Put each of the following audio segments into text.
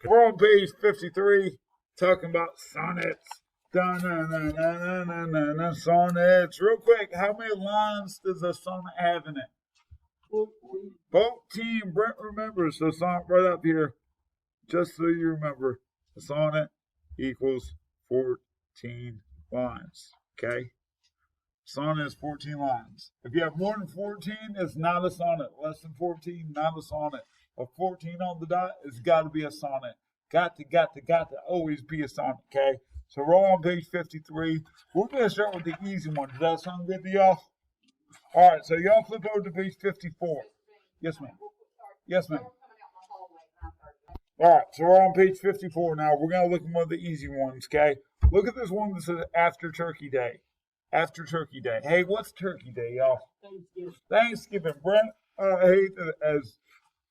We're on page 53, talking about sonnets. Dun-na-na-na-na-na-na, sonnets. Real quick, how many lines does a sonnet have in it? 14. Brent remembers the sonnet right up here. Just so you remember, the sonnet equals 14 lines. Okay? Sonnet is 14 lines. If you have more than 14, it's not a sonnet. Less than 14, not a sonnet. A 14 on the dot, it's got to be a sonnet. Got to always be a sonnet, okay? So we're on page 53. We're going to start with the easy one. Does that sound good to y'all? All right, so y'all flip over to page 54. Yes, ma'am. Yes, ma'am. All right, so we're on page 54 now. We're going to look at one of the easy ones, okay? Look at this one that says after Turkey Day. After Turkey Day. Hey, what's Turkey Day, y'all? Thanksgiving. Brent, as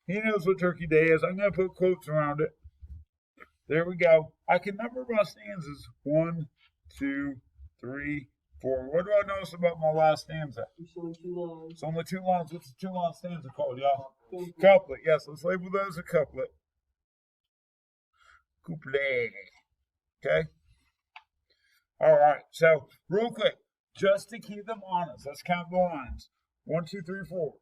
he knows what Turkey Day is. I'm going to put quotes around it. There we go. I can number my stanzas. 1, 2, 3, 4. What do I notice about my last stanza? It's only 2 lines. It's only 2 lines. What's the 2-line stanza called, y'all? Couplet. Yes, let's label that as a couplet. Couplet. Okay? All right. So, real quick, just to keep them honest, let's count the lines. 1, 2, 3, 4,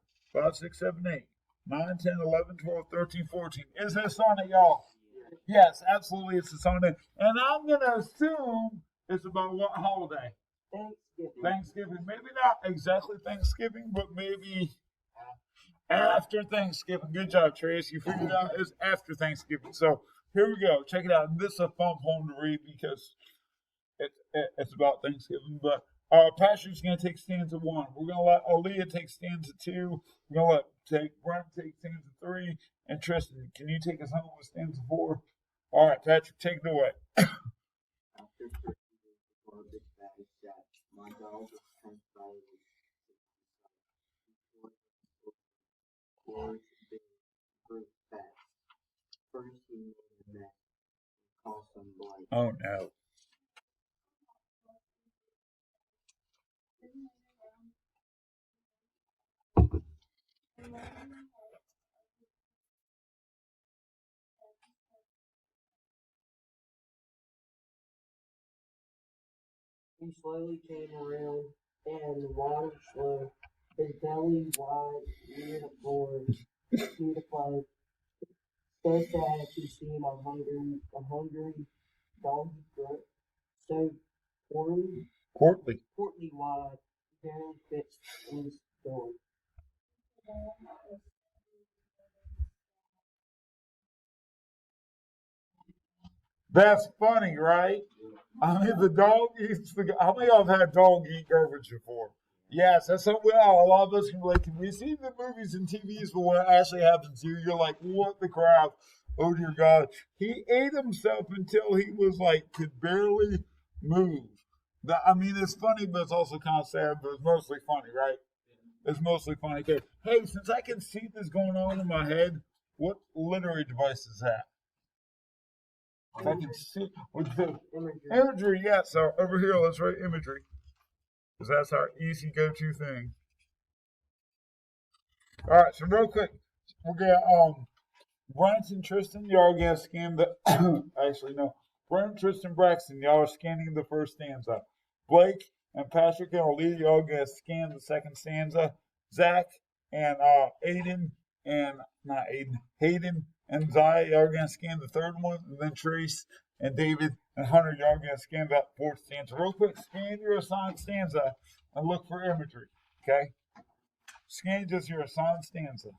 5, 6, 7, 8, 9, 10, 11, 12, 13, 14. Is this sonnet, y'all? Yes, absolutely, it's a sonnet. And I'm going to assume it's about what holiday? Thanksgiving. Maybe not exactly Thanksgiving, but maybe after Thanksgiving. Good job, Trace. You figured out it's after Thanksgiving. So here we go. Check it out. This is a fun poem to read because it's about Thanksgiving. But Patrick's going to take stanza 1. We're going to let Aaliyah take stanza 2. We're going to let Brent take stanza 3. And Tristan, can you take us home with stanza 4? All right, Patrick, take it away. Oh no. He slowly came around, and the water slow, his belly wide, near the floor, near the flood. So sad to see a hungry doggy grunt, so portly wide, barely fixed in his door. That's funny, right? I mean, the dog eats the. How many of y'all have had dog eat garbage before? Yes, that's something a lot of us can relate to. We see the movies and TVs, but when it actually happens to you, you're like, what the crap? Oh, dear God. He ate himself until he was like, could barely move. I mean, it's funny, but it's also kind of sad, but it's mostly funny, right? It's mostly funny. Okay. Hey, since I can see this going on in my head, what literary device is that? If I can see with the imagery, yeah. So over here, let's write imagery, because that's our easy go-to thing. All right, so real quick, we're gonna Brent and Tristan, y'all are gonna scan the. Actually, no, Brent, Tristan, Braxton, y'all are scanning the first stanza. Blake and Patrick and Aaliyah, y'all gonna scan the second stanza. Zach and Aiden and not Aiden, Hayden and Zaya, y'all are gonna scan the third one, and then Trace and David and Hunter, y'all are gonna scan that fourth stanza. Real quick, scan your assigned stanza and look for imagery. Okay, scan just your assigned stanza.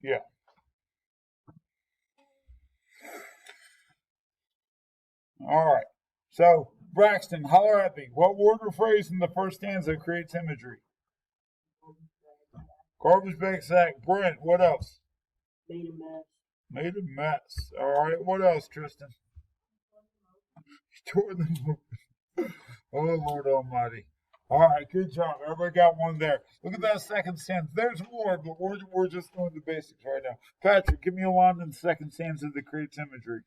Yeah. All right. So, Braxton, holler at me. What word or phrase in the first stanza creates imagery? Garbage bag sack. Brent, what else? Made a mess. Made a mess. All right. What else, Tristan? Tore the movie. Oh, Lord Almighty. All right. Good job. Everybody got one there. Look at that second stanza. There's more, but we're just doing the basics right now. Patrick, give me a line in the second stanza that creates imagery.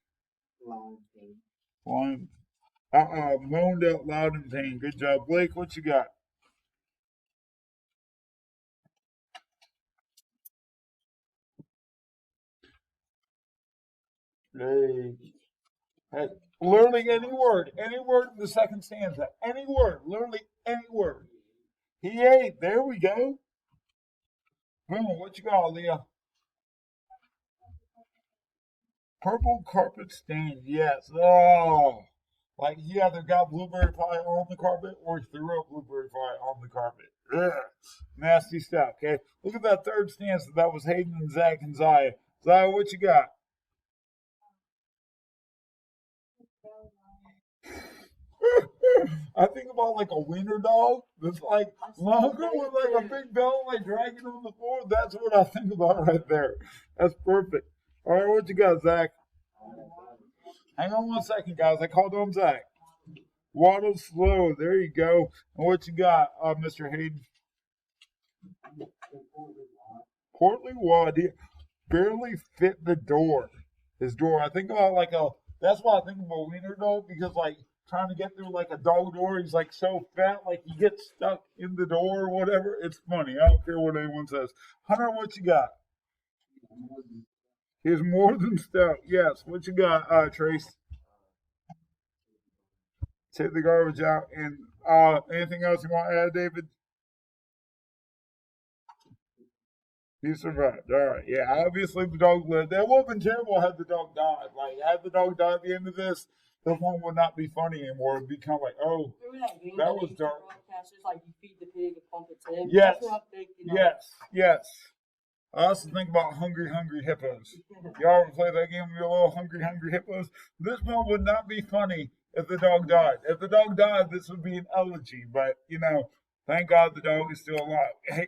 Line. Moaned out loud in pain. Good job. Blake, what you got? Hey. Hey. Literally any word in the second stanza. Any word, literally any word. He ate. There we go. Boom. What you got, Leah? Purple carpet stain. Yes. Oh. Like he either got blueberry pie on the carpet or he threw up blueberry pie on the carpet. Ugh. Nasty stuff. Okay. Look at that third stanza. That was Hayden and Zach and Zaya. Zaya, what you got? I think about like a wiener dog that's like longer with like a big belly, like dragging on the floor. That's what I think about right there. That's perfect. All right, what you got, Zach? Hang on one second, guys. I called on Zach. Waddle slow. There you go. And what you got, Mr. Hayden? Portly Wad barely fit the door. His door. I think about like a. That's why I think of a wiener dog because like trying to get through like a dog door, he's like so fat, like he gets stuck in the door or whatever. It's funny. I don't care what anyone says. Hunter, what you got? He's more than stout. Yes. What you got, Trace? Take the garbage out. And anything else you want to add, David? He survived. All right. Yeah. Obviously, the dog lived. That would have been terrible had the dog died. Like, had the dog died at the end of this, the one would not be funny anymore. It'd be kind of like, oh, that was dark. It's like you feed the pig and pump its head. Yes. That's what I'm thinking. Yes. Yes. I also think about Hungry Hungry Hippos. Y'all ever play that game with your little Hungry Hungry Hippos? This one would not be funny if the dog died. If the dog died, this would be an elegy. But, you know, thank God the dog is still alive. Hey.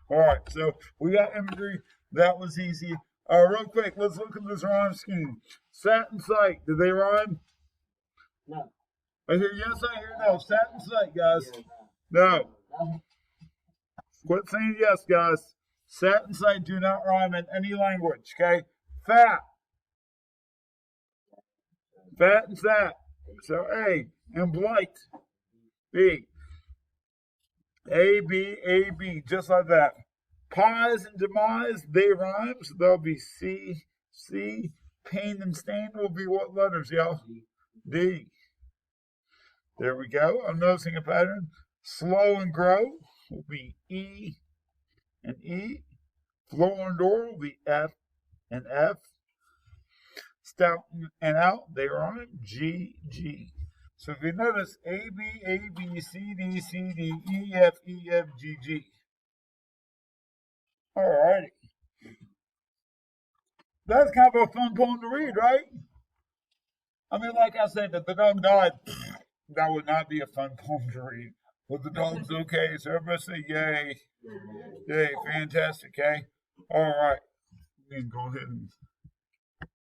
All right, so we got imagery. That was easy. Real quick, let's look at this rhyme scheme. Sat and sight, did they rhyme? No. I hear yes, I hear no. Sat and sight, guys. No. Quit saying yes, guys. Sat and sight do not rhyme in any language, okay? Fat. Fat and sat. So A. And blight. B. A, B, A, B, just like that. Pies and demise, they rhyme, so they'll be C, C. Pain and stain will be what letters, y'all? D. There we go. I'm noticing a pattern. Slow and grow will be E and E. Floor and door will be F and F. Stout and out, they rhyme. G, G. So if you notice, A, B, A, B, C, D, C, D, E, F, E, F, G, G. All righty. That's kind of a fun poem to read, right? I mean, like I said, if the dog died, that would not be a fun poem to read. But the dog's okay, so everybody say yay. Yay, fantastic, okay? All right. We can go ahead and